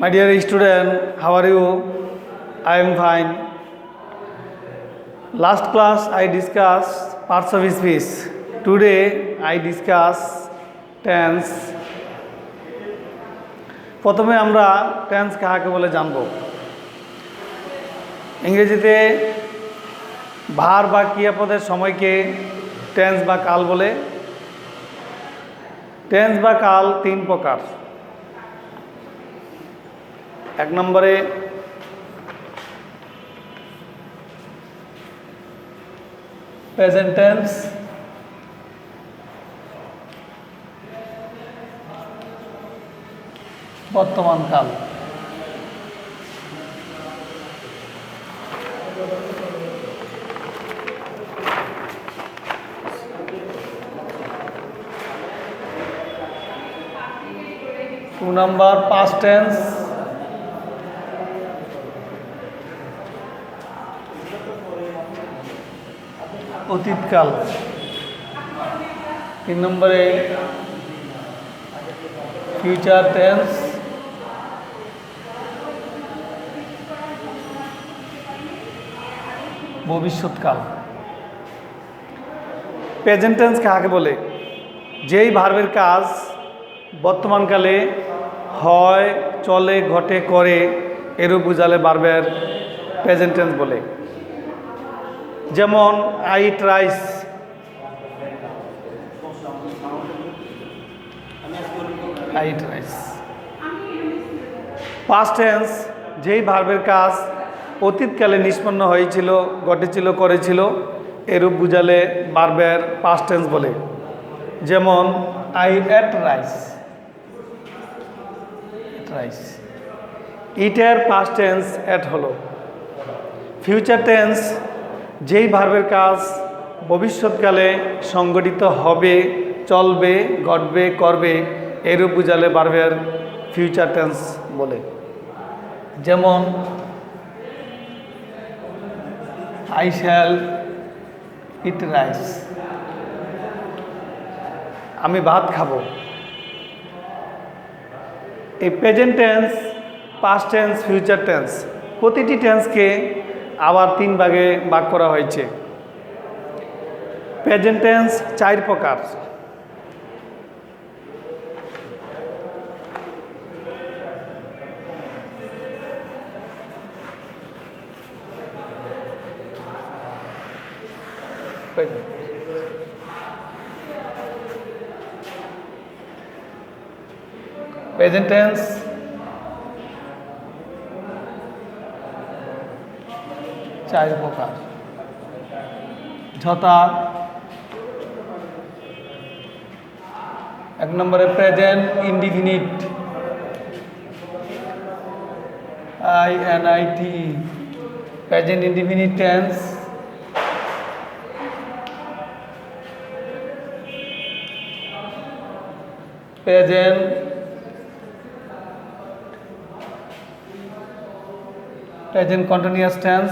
My dear student, how are you? I am fine. Last class I discussed parts of speech. Today I discuss tense. প্রথমে আমরা tense কাকে বলে জানব। ইংরেজিতে ভার বা ক্রিয়াপদের সময়কে টেন্স বা কাল বলে। টেন্স বা কাল তিন প্রকার। এক নম্বরে প্রেজেন্ট টেন্স, বর্তমান কাল। টু নাম্বার পাস্ট টেন্স, অতীতকাল। তিন নম্বরে ফিউচার টেন্স, ভবিষ্যৎকাল। প্রেজেন্ট টেন্স কাকে বলে? যেই ভার্বের কাজ বর্তমানকালে হয়, চলে, ঘটে, করে এরূপ বুঝালে ভার্বের প্রেজেন্ট টেন্স বলে। যেমন I eat rice, I eat rice. Past tense যেই ভার্বের কাজ অতীতকালে নিষ্পন্ন হয়েছিল, ঘটেছিল, করেছিল এরূপ বুঝালে ভার্বের পাস্ট টেন্স বলে। যেমন আই এট রাইস, রাইস। ইটের পাস্ট টেন্স এট হলো। ফিউচার টেন্স যেই ভার্বের কাজ ভবিষ্যৎকালে সংগঠিত হবে, চলবে, ঘটবে, করবে এরূপ বুঝালে ভার্বের ফিউচার টেন্স বলে। যেমন আই শ্যাল ইট রাইস, আমি ভাত খাবো। এই present tense, past tense, future tense প্রতিটি টেন্সকে আবার তিন ভাগে ভাগ করা হয়েছে। প্রেজেন্ট টেন্স চার প্রকার। প্রেজেন্ট টেন্স চার প্রকার, যথা এক নম্বরে present indefinite, INIT, present indefinite tense. Present continuous tense,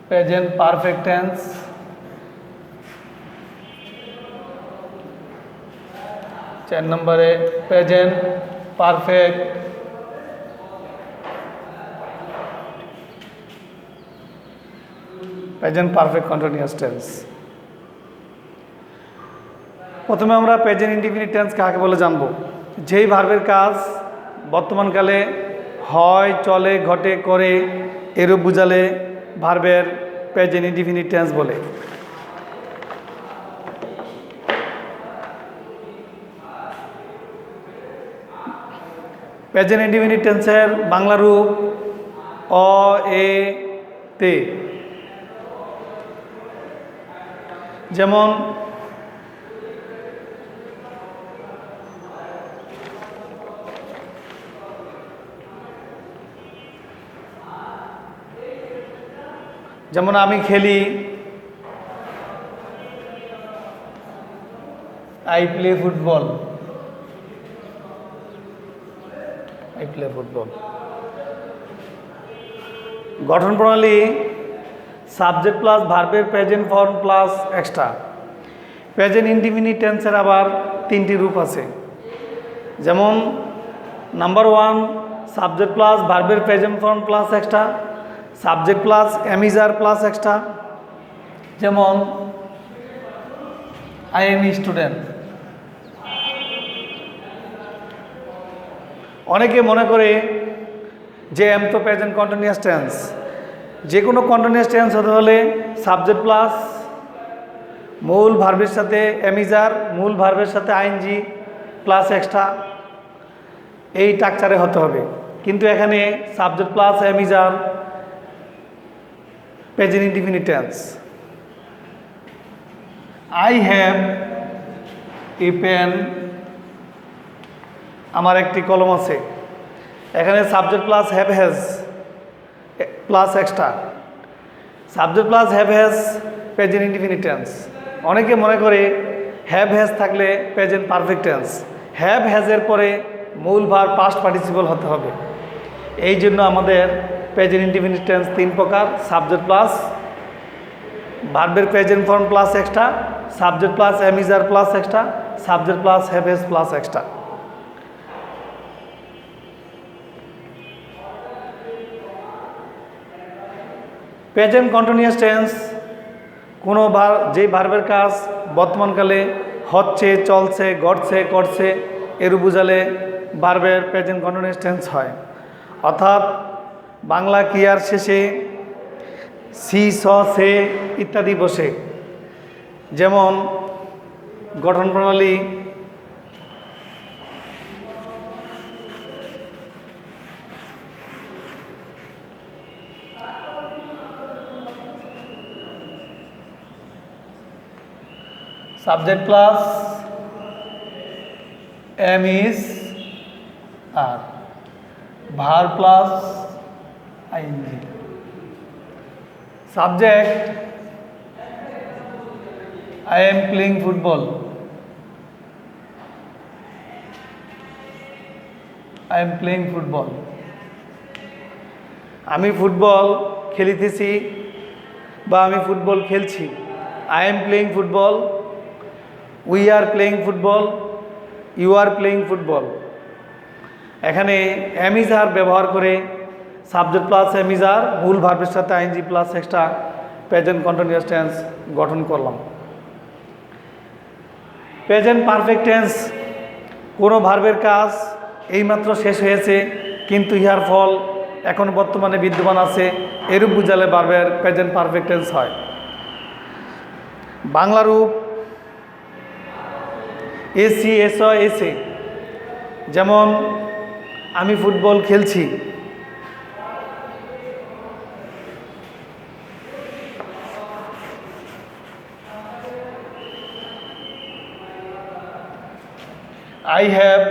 present perfect tense, চার নম্বরে present perfect, present perfect continuous tense. প্রথমে আমরা প্রেজেন্ট ইনডিফিনিট টেন্স কাকে বলে জানবো। যেই ভার্বের কাজ বর্তমানকালে হয়, চলে, ঘটে, করে এরূপ বুঝালে ভার্বের প্রেজেন্ট ইনডিফিনিট টেন্স বলে। প্রেজেন্ট ইনডিফিনিট টেন্সের বাংলা রূপ অ, এ, তে। যেমন আমি খেলি, I play football, I play football. গঠন প্রণালী সাবজেক্ট প্লাস ভার্বের present form plus extra. Present indefinite টেন্সের আবার তিনটি রূপ আছে, যেমন নাম্বার 1 সাবজেক্ট প্লাস ভার্বের present form plus extra, subject plus am is are plus extra. যেমন আই এম স্টুডেন্ট। অনেকে মনে করে যে এম তো প্রেজেন্ট কন্টিনিউয়াস টেন্স, যে কোনো কন্টিনিউয়াস টেন্স হতে হলে সাবজেক্ট প্লাস মূল ভার্বের সাথে এমিজার, মূল ভার্বের সাথে আইএনজি প্লাস এক্সট্রা, এই স্ট্রাকচারে হতে হবে। কিন্তু এখানে subject plus am is are present indefinite tense. I have a pen, আমার একটি কলম আছে। এখানে subject plus have has plus extra, subject plus have has present indefinite tense. অনেকে মনে করে হ্যাভ হ্যাজ থাকলে প্রেজেন্ট পারফেক্ট টেন্স, হ্যাভ হ্যাজের পরে মূল ভার্ব পাস্ট পার্টিসিপল হতে হবে। এই জন্য আমাদের প্রেজেন্ট ইনডিফিনিট টেন্স 3 প্রকার: সাবজেক্ট প্লাস ভার্বের present form plus extra, subject plus am is are plus extra, subject plus have has plus extra. Present continuous tense কোনো যেই ভার্বের কাজ বর্তমানকালে হচ্ছে, চলছে, ঘটছে, করছে এর বুঝালে ভার্বের প্রেজেন্ট কন্টিনিউয়াস টেন্স হয়। অর্থাৎ বাংলা ক্রিয়ার শেষে সি, স, সে ইত্যাদি বসে। যেমন গঠন প্রণালী subject plus am is are, verb plus ING. Subject I am playing football, I am playing football, আমি ফুটবল খেলিতেছি বা আমি ফুটবল খেলছি। I am playing football, we are playing football, you are playing football. এখানে am is are ব্যবহার করে subject plus এমিজার মূল ভার্বের সাথে ING plus extra present continuous tense গঠন করলাম। প্রেজেন্ট পারফেক্ট টেন্স কোনো ভার্বের কাজ এইমাত্র শেষ হয়েছে কিন্তু ইহার ফল এখন বর্তমানে বিদ্যমান আছে, এরূপ বুঝালে ভার্বের প্রেজেন্ট পারফেক্ট টেন্স হয়। বাংলা রূপ এসি, এস, এসে। যেমন আমি ফুটবল খেলছি, I have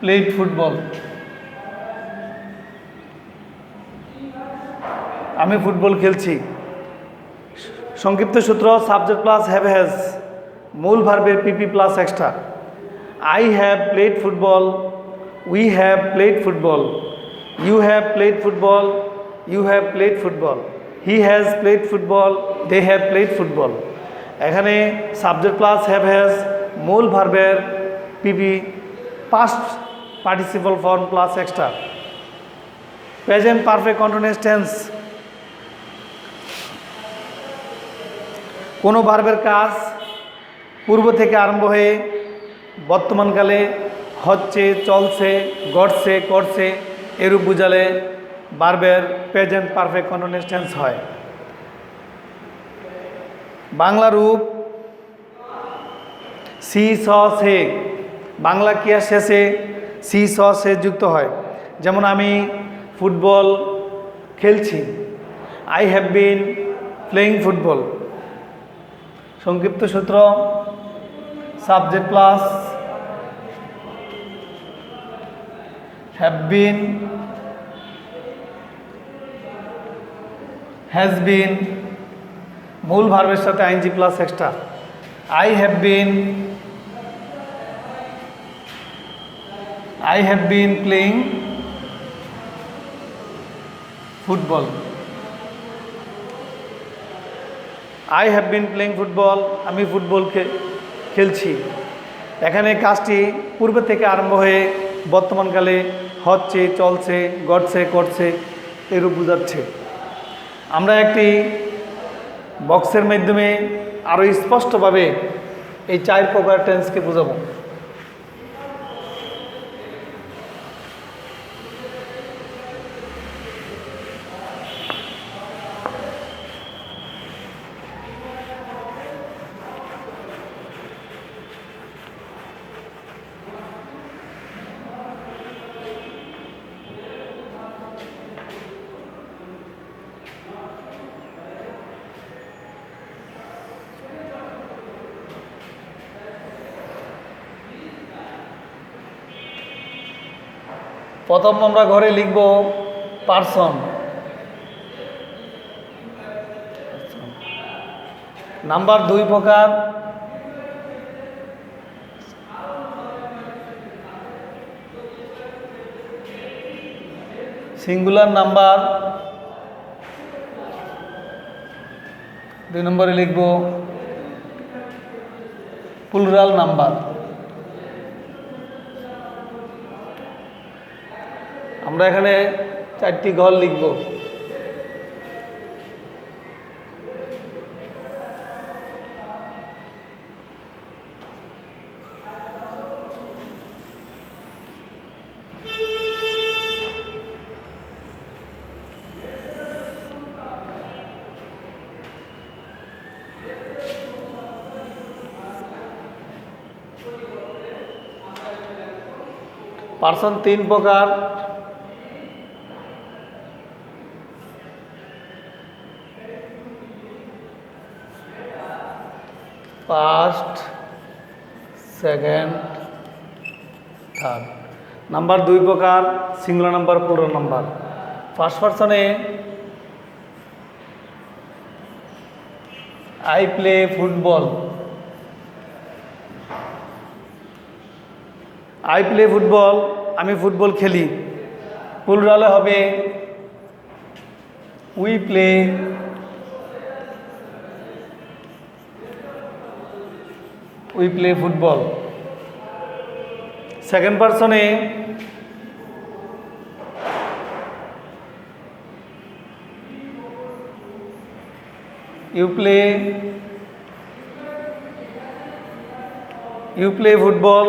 played football. আমি ফুটবল খেলছি। সংক্ষিপ্ত সূত্র সাবজেক্ট প্লাস হ্যাভ হ্যাজ, মূল ভার্বের PP plus extra. I have played football, we have played football, you have played football, you have played football, he has played football, they have played football। এখানে subject plus have has মূল ভার্বের PP past participle form plus extra. Present perfect continuous tense কোনো ভার্বের কাজ পূর্ব থেকে আরম্ভ হয়ে বর্তমানকালে হচ্ছে, চলছে, ঘটছে, করছে এরূপ বুঝালে ভার্বের প্রেজেন্ট পারফেক্ট কন্টিনিউয়াস টেন্স হয়। বাংলা রূপ সি, স, সে। বাংলা ক্রিয়া শেষে সি, স, সে যুক্ত হয়। যেমন আমি ফুটবল খেলছি, I have been playing football. সংক্ষিপ্ত সূত্র subject plus have been, has been মূল ভার্বের সাথে ING plus extra. I have been playing football, I have been playing football, আমি ফুটবল খেলছি। এখানে কাজটি পূর্বে থেকে আরম্ভ হয়ে বর্তমানকালে হচ্ছে, চলছে, ঘটছে, করছে এরূপ বোঝাচ্ছে। আমরা একটি বক্সের মাধ্যমে আরও স্পষ্টভাবে এই 4 প্রকার টেন্সকে বোঝাবো। প্রথম আমরা ঘরে লিখব পারসন। নাম্বার 2 প্রকার, সিঙ্গুলার নাম্বার। 2 নম্বরে লিখব প্লুরাল নাম্বার। আমরা এখানে 4টি ঘর লিখব। পার্সন 3 প্রকার, ফার্স্ট, সেকেন্ড, থার্ড। নাম্বার 2 প্রকার, singular number, plural number. First পার্সনে I play football. I play football, আমি ফুটবল খেলি। প্লুরালে হবে we play. We play football. Second পার্সনে you play football.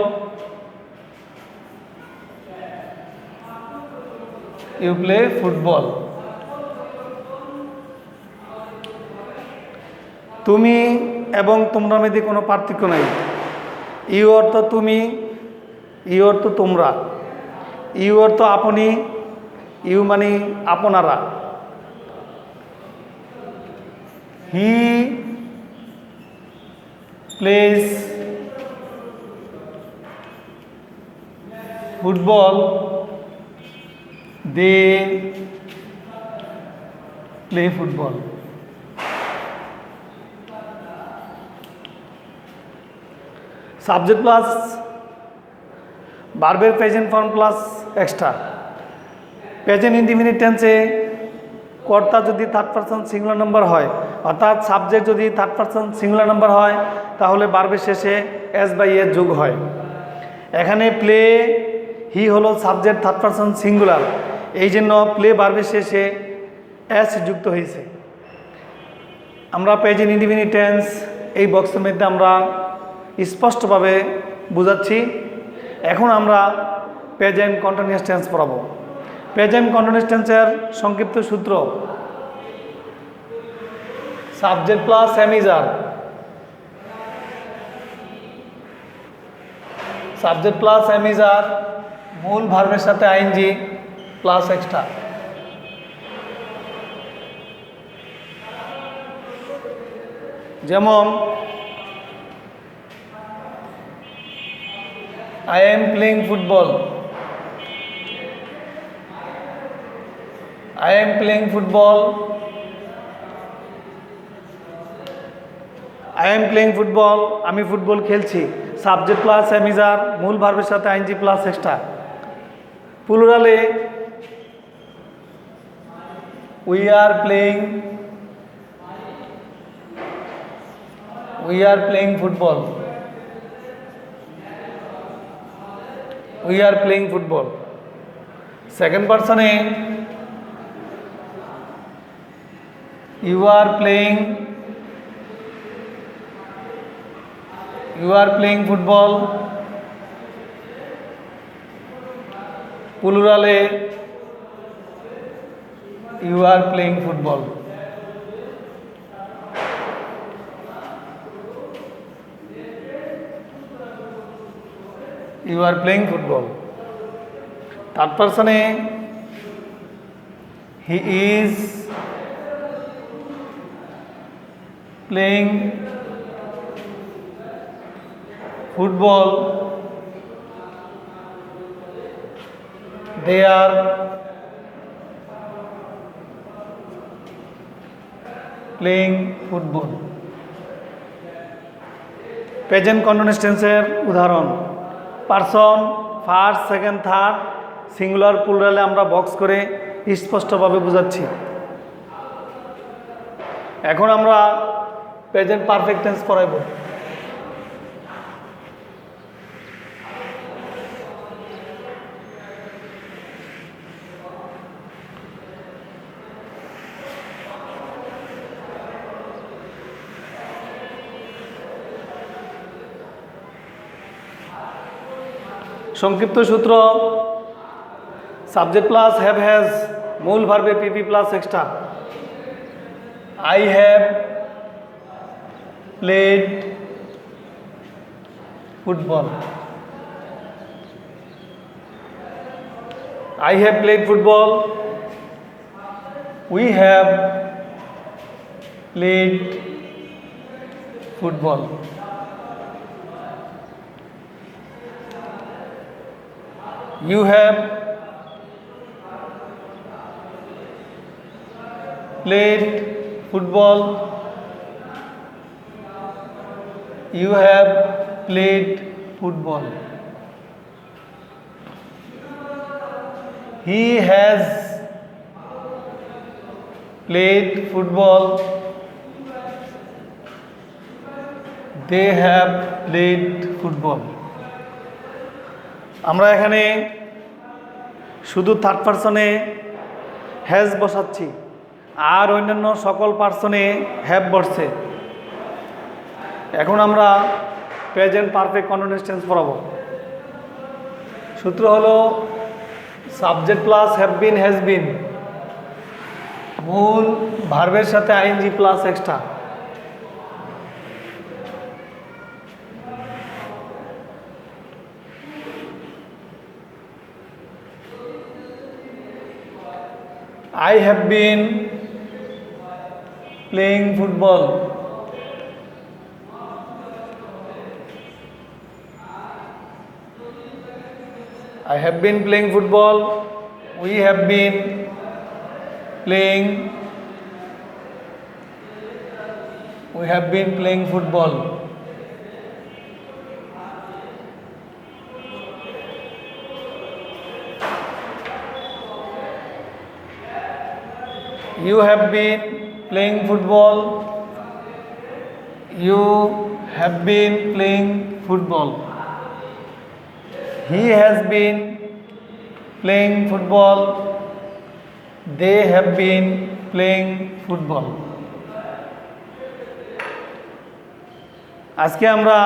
You play football. তুমি এবং তোমরা মধ্যে কোনো পার্থক্য নাই। ইউ অর্থ তুমি, ইউ অর্থ তোমরা, ইউ অর্থ আপনি, ইউ মানে আপনারা। He plays football, they play football. Subject plus ভার্বের present form plus extra. Present indefinite টেন্সে কর্তা যদি থার্ড পারসন সিঙ্গুলার নাম্বার হয়, অর্থাৎ সাবজেক্ট যদি থার্ড পারসন সিঙ্গুলার নাম্বার হয়, তাহলে ভার্বের শেষে এস বাই এর যোগ হয়। এখানে প্লে হি হলো সাবজেক্ট থার্ড পারসন সিঙ্গুলার, এই জন্য প্লে ভার্বের শেষে এস যুক্ত হয়েছে। আমরা প্রেজেন্ট ইনডিফিনিট টেন্স এই বক্সের মধ্যে আমরা স্পষ্টভাবে বুঝাচ্ছি। এখন আমরা প্রেজেন্ট কন্টিনিউয়াস টেন্স পড়াবো। প্রেজেন্ট কন্টিনিউয়াস টেন্সের সংক্ষিপ্ত সূত্র subject plus am is are. Subject plus am is are, মূল ভার্বের সাথে আইএনজি প্লাস এক্সট্রা। যেমন I am playing football. I am playing football. I am playing football. আমি ফুটবল খেলছি। Subject plus am is are, মূল ভার্বের সাথে ING plus extra. প্লুরালে we are playing football. We are playing football. Second পার্সনে you are playing football. প্লুরালে you are playing football. You are playing football. Third পার্সনে he is playing football. They are playing football. Present continuous টেন্সের উদাহরণ: person, first, second, third, singular, প্লুরালে আমরা box করে স্পষ্টভাবে বোঝাচ্ছি। এখন আমরা প্রেজেন্ট পারফেক্ট টেন্স পড়াইব। সংক্ষিপ্ত সূত্র: সাবজেক্ট প্লাস হ্যাভ হ্যাজ, মূল ভার্বে PP plus extra. I have played football. I have played football. We have played football. You have played football. You have played football. He has played football. They have played football. আমরা এখানে শুধু third পারসনে has বসাচ্ছি, আর অন্যান্য সকল পারসনে have বসছে। এখন আমরা present perfect continuous tense পড়াবো। সূত্র হলো subject plus have been has been, মূল ভার্বের সাথে ING plus extra. I have been playing football. I have been playing football. We have been playing. We have been playing football. You have been playing football. You have been playing football. He has been playing football. They have been playing football. আজকে আমরা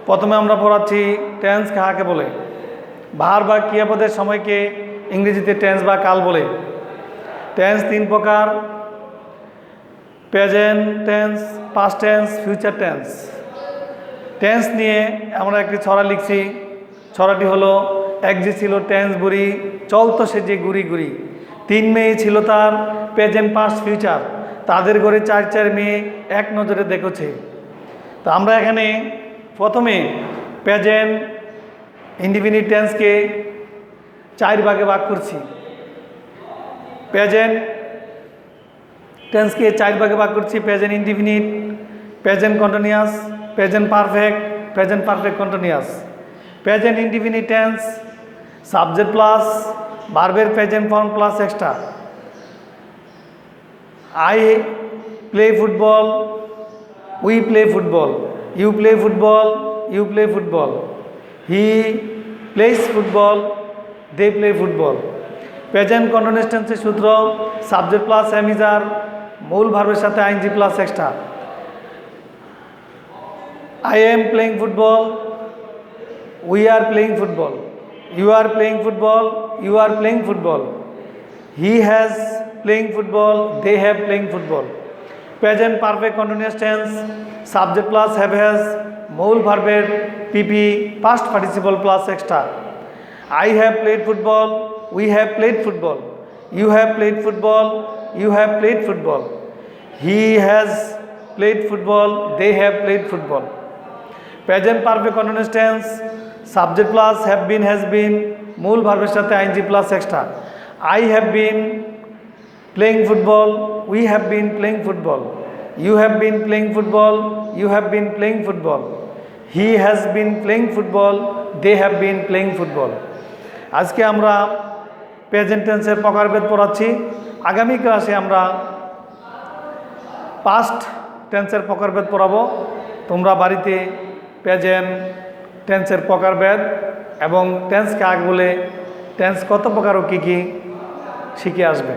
প্রথমে পড়াচ্ছি tense কাকে বলে। ভার বা ক্রিয়াপদের সময়কে ইংরেজিতে টেন্স বা কাল বলে। টেন্স তিন প্রকার: present tense, past tense, future tense. Tense নিয়ে আমরা একটি ছড়া লিখছি। ছড়াটি হলো: এক যে ছিল টেন্স বুড়ি, চলতো সে যে গুড়ি গুড়ি। 3 মেয়ে ছিল তার, প্রেজেন্ট পাস্ট ফিউচার। তাদের ঘরে 4 মেয়ে এক নজরে দেখেছে। তো আমরা এখানে প্রথমে প্রেজেন্ট ইনডিফিনিট টেন্সকে 4 ভাগে ভাগ করছি। প্রেজেন্ট টেন্সকে 4 ভাগে ভাগ করছি: present indefinite, present continuous, present perfect, present perfect continuous. Present indefinite tense subject plus ভার্বের present form plus extra. I play football, we play football. You play football, you play football. He plays football, they play football. Present continuous টেন্সের সূত্র subject plus am is are, মূল ভার্বের সাথে ING plus extra. I am playing football, we are playing football, you are playing football, you are playing football, he has playing football, they have playing football. Present perfect continuous tense subject plus have has, মূল ভার্বের PP past participle plus extra. I have played football, we have played football, you have played football, you have played football, he has played football, they have played football. Present perfect continuous tense subject plus have been, has been, মূল ভার্বের সাথে ING plus extra. I have been playing football, we have been playing football, you have been playing football, you have been playing football, he has been playing football, they have been playing football. আজকে আমরা present টেন্সের প্রকারভেদ পড়াচ্ছি। আগামী ক্লাসে আমরা past টেন্সের প্রকারভেদ পড়াবো। তোমরা বাড়িতে প্রেজেন্ট টেন্সের প্রকারভেদ এবং টেন্স কাকে বলে, টেন্স কত প্রকার ও কী কী শিখে আসবে।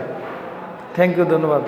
থ্যাংক ইউ, ধন্যবাদ।